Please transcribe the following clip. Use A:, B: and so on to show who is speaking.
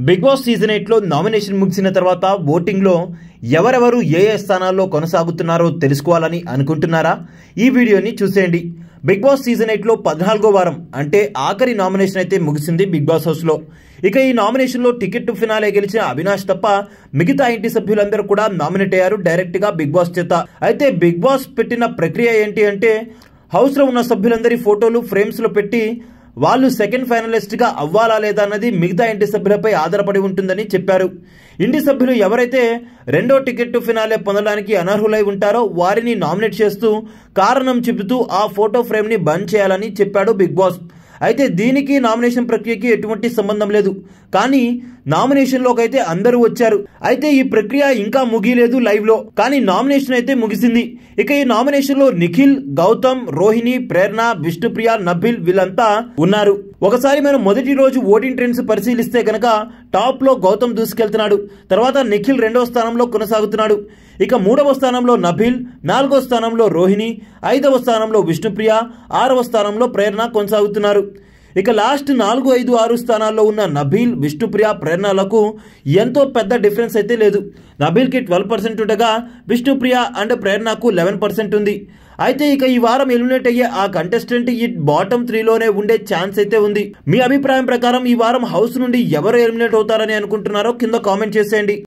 A: Big boss season 8 లో nomination ముగిసిన తర్వాత ఓటింగ్ లో ఎవరెవరు ఏ స్థానాల్లో కొనసాగుతున్నారో తెలుసుకోవాలని అనుకుంటున్నారా? ఈ వీడియోని చూసేయండి. బిగ్ బాస్ సీజన్ 8 లో 14వ వారం అంటే ఆఖరి నామినేషన్ అయితే ముగిసింది బిగ్ బాస్ హౌస్ లో. ఇక ఈ నామినేషన్ లో టికెట్ టు ఫినాలే గెలిచిన అవినాష్ తప్ప మిగతా ఇంటి సభ్యులందరూ కూడా నామినేట్ అయ్యారు డైరెక్ట్ గా బిగ్ బాస్ చేత. అయితే బిగ్ బాస్ పెట్టిన ప్రక్రియ ఏంటి అంటే హౌస్ లో ఉన్న సభ్యులందరి ఫోటోలు ఫ్రేమ్స్ లో పెట్టి వాళ్ళు సెకండ్ ఫైనలిస్ట్ గా అవ్వాలా లేదా అన్నది మిగతా ఇంటి సభ్యులపై ఆధారపడి ఉంటుందని చెప్పారు. ఇంటి సభ్యులు ఎవరైతే రెండో టికెట్ టు ఫినాలే పొందడానికి అనర్హులై ఉంటారో వారిని నామినేట్ చేస్తూ కారణం చెబుతూ ఆ ఫోటో ఫ్రేమ్ ని బంద్ చేయాలని చెప్పాడు బిగ్ బాస్. అయితే దీనికి నామినేషన్ ప్రక్రియకి ఎటువంటి సంబంధం లేదు, కానీ నామినేషన్ లోకి అయితే అందరూ వచ్చారు. అయితే ఈ ప్రక్రియ ఇంకా ముగియలేదు లైవ్ లో, కానీ నామినేషన్ అయితే ముగిసింది. ఇక ఈ నామినేషన్ లో నిఖిల్, గౌతమ్, రోహిణి, ప్రేరణ, విష్ణుప్రియ, నబిల్ వీళ్ళంతా ఉన్నారు. ఒకసారి మనం మొదటి రోజు ఓటింగ్ ట్రెండ్స్ పరిశీలిస్తే గనక టాప్ లో గౌతమ్ దూసుకెళ్తున్నాడు. తర్వాత నిఖిల్ రెండవ స్థానంలో కొనసాగుతున్నాడు. ఇక మూడవ స్థానంలో నబిల్, నాలుగవ స్థానంలో రోహిణి, ఐదవ స్థానంలో విష్ణుప్రియ, ఆరవ స్థానంలో ప్రేరణ కొనసాగుతున్నారు. ఇక లాస్ట్ 4, 5, 6 స్థానాల్లో ఉన్న నబిల్, విష్ణుప్రియ, ప్రేరణలకు ఎంతో పెద్ద డిఫరెన్స్ అయితే లేదు. నబిల్కి 12% ఉండగా విష్ణుప్రియ అండ్ ప్రేరణకు 11% ఉంది. అయితే ఇక ఈ వారం ఎలిమినేట్ అయ్యే ఆ కంటెస్టెంట్ ఈ బాటమ్ 3లోనే ఉండే ఛాన్స్ అయితే ఉంది. మీ అభిప్రాయం ప్రకారం ఈ వారం హౌస్ నుండి ఎవరు ఎలిమినేట్ అవుతారని అనుకుంటున్నారో కింద కామెంట్ చేసేయండి.